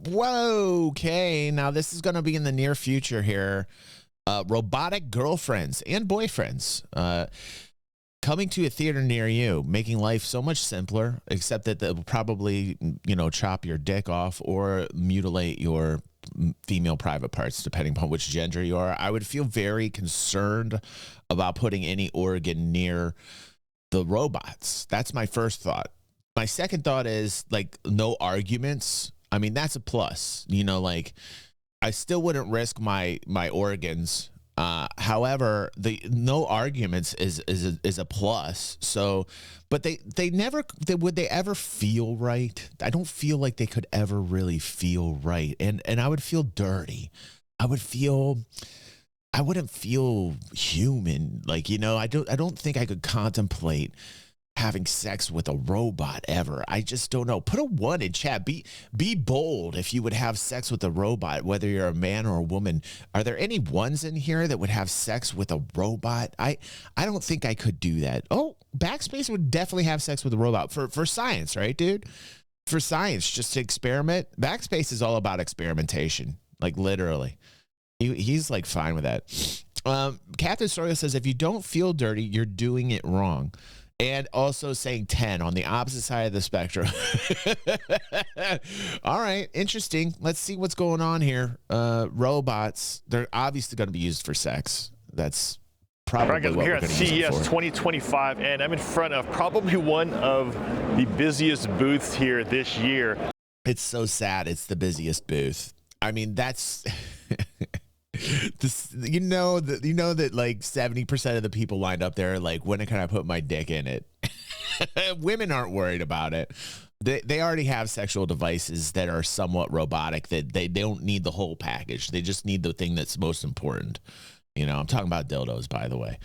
Whoa, okay. Now this is going to be in the near future here. Robotic girlfriends and boyfriends coming to a theater near you, making life so much simpler, except that they'll probably, chop your dick off or mutilate your female private parts, depending upon which gender you are. I would feel very concerned about putting any organ near the robots. That's my first thought. My second thought is like no arguments. I mean, that's a plus, I still wouldn't risk my organs. However, the no arguments is a plus. So, but would they ever feel right? I don't feel like they could ever really feel right. And I would feel dirty. I wouldn't feel human. I don't think I could contemplate having sex with a robot ever. I just don't know. Put a 1 in chat. Be bold if you would have sex with a robot, whether you're a man or a woman. Are there any ones in here that would have sex with a robot? I don't think I could do that. Oh, Backspace would definitely have sex with a robot for science, right, dude? For science, just to experiment. Backspace is all about experimentation, like literally. He's like fine with that. Captain Soria says, if you don't feel dirty, you're doing it wrong. And also saying 10 on the opposite side of the spectrum. All right, interesting. Let's see what's going on here. Robots, they're obviously going to be used for sex. That's probably what we're here at CES 2025, and I'm in front of probably one of the busiest booths here this year. It's so sad. It's the busiest booth. I mean, that's... This, that like 70% of the people lined up there are like, when can I put my dick in it? Women aren't worried about it. They already have sexual devices that are somewhat robotic, that they don't need the whole package. They just need the thing that's most important. I'm talking about dildos, by the way.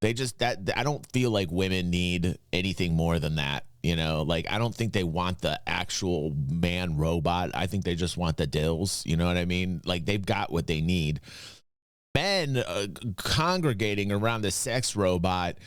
I don't feel like women need anything more than that. I don't think they want the actual man robot. I think they just want the dills. You know what I mean? Like, they've got what they need. Men congregating around the sex robot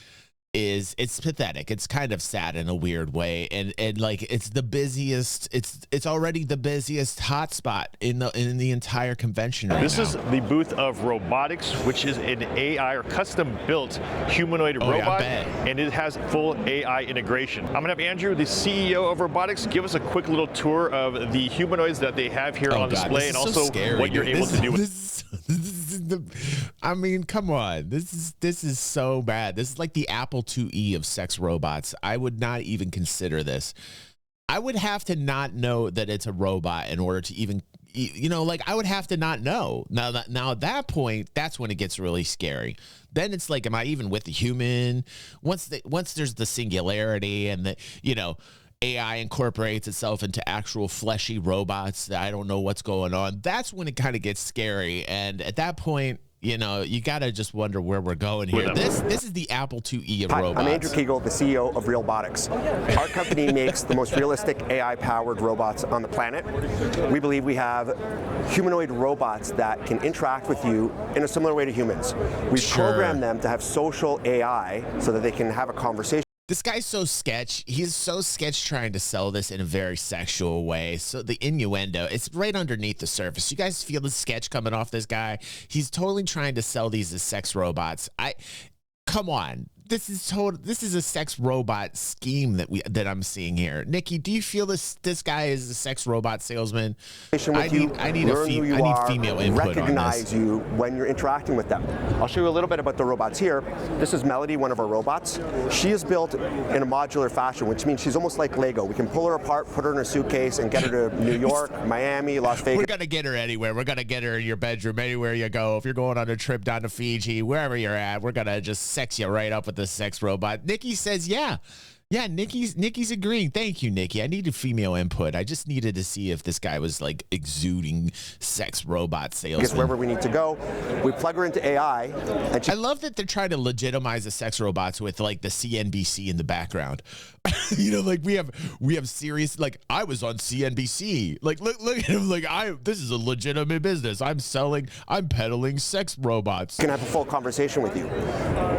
it's pathetic. It's kind of sad in a weird way. And like, it's the busiest, it's already the busiest hotspot in the entire convention right This now. is the booth of robotics, which is an AI or custom built humanoid robot, and it has full AI integration. I'm gonna have Andrew, the CEO of robotics, give us a quick little tour of the humanoids that they have here on display, and also what you're able to do with I mean, come on. This is so bad. This is like the Apple IIe of sex robots. I would not even consider this. I would have to not know that it's a robot in order to even, I would have to not know. Now at that point, that's when it gets really scary. Then it's like, am I even with the human? Once there's the singularity and the, AI incorporates itself into actual fleshy robots that I don't know what's going on, that's when it kind of gets scary. And at that point, you got to just wonder where we're going here. This is the Apple IIe of robots. I'm Andrew Kegel, the CEO of Realbotics. Our company makes the most realistic AI-powered robots on the planet. We believe we have humanoid robots that can interact with you in a similar way to humans. We've programmed them to have social AI so that they can have a conversation. This guy's so sketch. He's so sketch trying to sell this in a very sexual way. So the innuendo, it's right underneath the surface. You guys feel the sketch coming off this guy? He's totally trying to sell these as sex robots. Come on. This is a sex robot scheme that I'm seeing here. Nikki, do you feel this guy is a sex robot salesman? I need female input recognize on this. you when you're interacting with them. I'll show you a little bit about the robots here. This is Melody, one of our robots. She is built in a modular fashion, which means she's almost like Lego. We can pull her apart, put her in a suitcase, and get her to New York, Miami, Las Vegas. We're gonna get her anywhere. We're gonna get her in your bedroom, anywhere you go. If you're going on a trip down to Fiji, wherever you're at, we're gonna just sex you right up with the sex robot. Nikki says, yeah, Nikki's agreeing. Thank you, Nikki. I needed female input. I just needed to see if this guy was like exuding sex robot salesman. Wherever we need to go, we plug her into AI. And I love that they're trying to legitimize the sex robots with like the CNBC in the background. Like we have serious, like, I was on CNBC. Like, look at him, like, this is a legitimate business. I'm peddling sex robots. Can have a full conversation with you.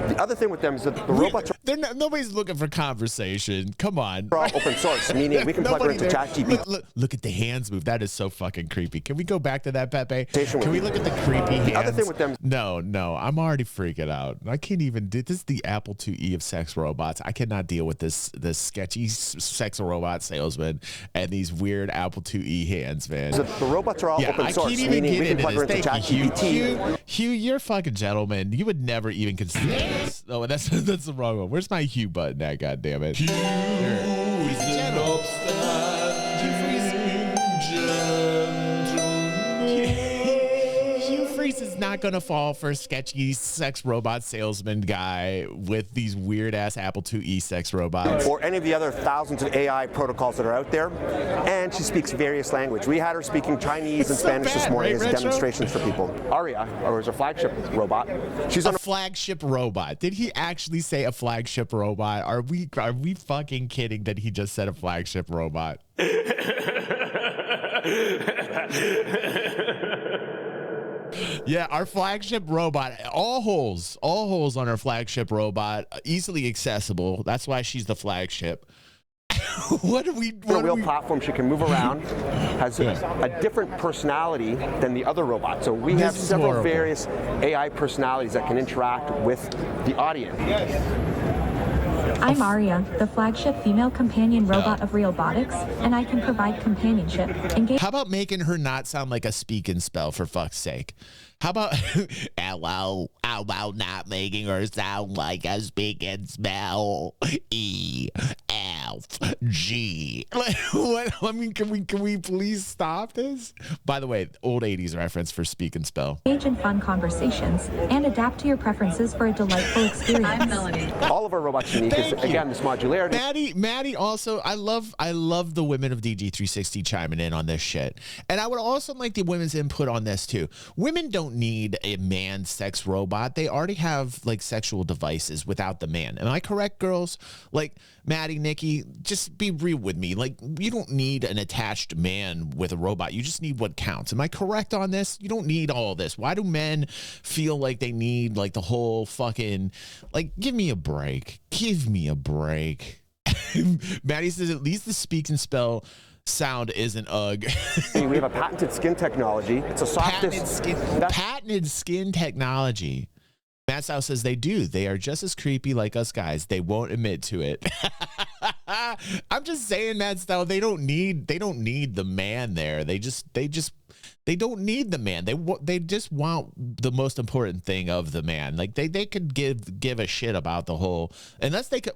The other thing with them is that the robots are Nobody's looking for conversation. Come on. We're all open source, meaning we can plug it into ChatGPT. Look at the hands move. That is so fucking creepy. Can we go back to that, Pepe? Can we look at the creepy hands? The other thing with them. No, I'm already freaking out. I can't even do this. Is the Apple IIe of sex robots. I cannot deal with this sketchy sex robot salesman and these weird Apple IIe hands, man. So the robots are all open source, meaning we can plug it into ChatGPT. Hugh, you're a fucking gentleman. You would never even consider this. Oh, that's the wrong one. Where's my Hugh button at? God damn it. Hugh is an upstart. Hugh Freeze is not gonna fall for a sketchy sex robot salesman guy with these weird ass Apple IIe sex robots, or any of the other thousands of AI protocols that are out there. And she speaks various language. We had her speaking Chinese and Spanish this morning as demonstrations for people. Aria, or is a flagship robot. She's a flagship robot. Did he actually say a flagship robot? Are we fucking kidding that he just said a flagship robot? Yeah, our flagship robot, all holes on our flagship robot, easily accessible. That's why she's the flagship. What are we? A real platform. She can move around, has a different personality than the other robots. So we have several various AI personalities that can interact with the audience. I'm Aria, the flagship female companion robot of Realbotics, and I can provide companionship. How about making her not sound like a speak and spell, for fuck's sake? How about hello, how about not making her sound like a speak and spell? E-F-G. What? I mean, can we please stop this? By the way, old 80s reference for speak and spell. Engage in fun conversations and adapt to your preferences for a delightful experience. I'm Melanie. All of our robots unique is, again, this modularity. Maddie also, I love the women of DG360 chiming in on this shit. And I would also like the women's input on this too. Women don't need a man sex robot. They already have like sexual devices without the man. Am I correct, girls? Like Maddie, Nikki, just be real with me. Like, you don't need an attached man with a robot. You just need what counts. Am I correct on this? You don't need all this. Why do men feel like they need like the whole fucking, like, give me a break. Give me a break. Maddie says at least the speak and spell sound isn't ugh. We have a patented skin technology. It's a softest patented skin technology. Matt South says they do. They are just as creepy like us guys. They won't admit to it. I'm just saying, Matt South, they don't need the man there. They don't need the man. They just want the most important thing of the man. Like they could give a shit about the whole, unless they had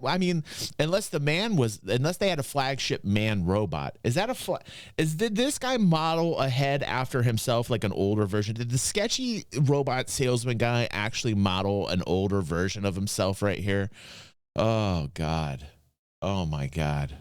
a flagship man robot. Did this guy model a head after himself, like an older version? Did the sketchy robot salesman guy actually model an older version of himself right here? Oh God. Oh my God.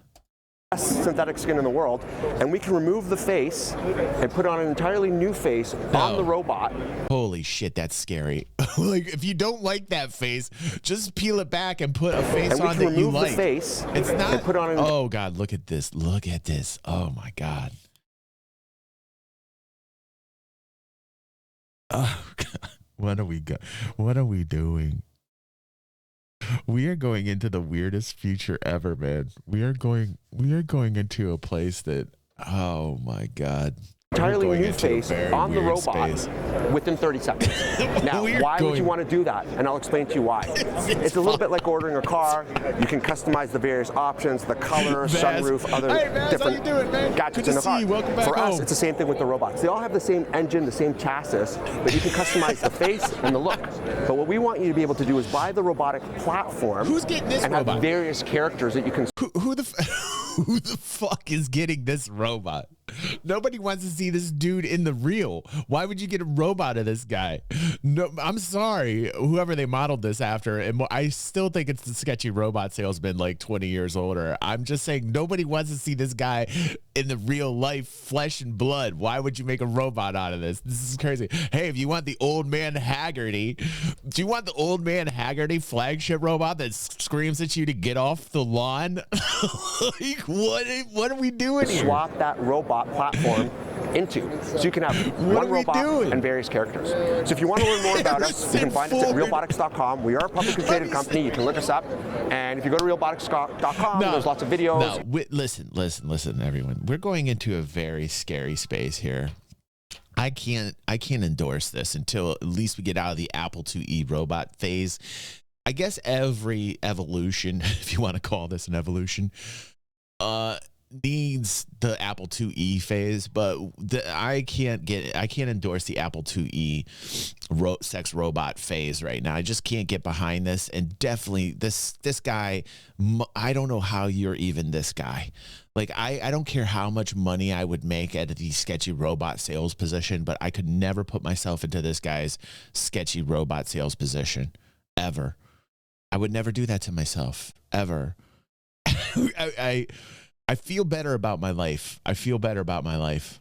Synthetic skin in the world, and we can remove the face and put on an entirely new face on the robot. Holy shit, that's scary. Like, if you don't like that face, just peel it back and put a face on that you like. The face it's not. And put on oh God, look at this. Look at this. Oh my God. Oh God. What are we doing? We are going into the weirdest future ever, man. We are going into a place that, oh my God. Entirely new face on the robot within 30 seconds. Now, why would you want to do that? And I'll explain to you why. It's a little bit like ordering a car. You can customize the various options, the color, sunroof, other different gadgets in the car. For us, it's the same thing with the robots. They all have the same engine, the same chassis, but you can customize the face and the look. But what we want you to be able to do is buy the robotic platform and have various characters that you can... Who the fuck is getting this robot? Nobody wants to see this dude in the real. Why would you get a robot of this guy? No, I'm sorry, whoever they modeled this after, and I still think it's the sketchy robot salesman, like 20 years older. I'm just saying nobody wants to see this guy in the real life, flesh and blood. Why would you make a robot out of this? This is crazy. Hey, if you want the old man Haggerty, do you want the old man Haggerty flagship robot that screams at you to get off the lawn? Like, what are we doing here? Swap that robot platform into. So you can have one robot and various characters. So if you want to learn more about us, you can find us at realbotics.com. We are a publicly traded company. You can look us up. And if you go to realbotics.com, there's lots of videos. No, listen, everyone. We're going into a very scary space here. I can't endorse this until at least we get out of the Apple IIe robot phase. I guess every evolution, if you want to call this an evolution, needs the Apple IIe phase, but I can't endorse the Apple IIe sex robot phase right now. I just can't get behind this, and definitely this guy. I don't know how you're even this guy. Like I don't care how much money I would make at the sketchy robot sales position, but I could never put myself into this guy's sketchy robot sales position ever. I would never do that to myself ever. I feel better about my life. I feel better about my life.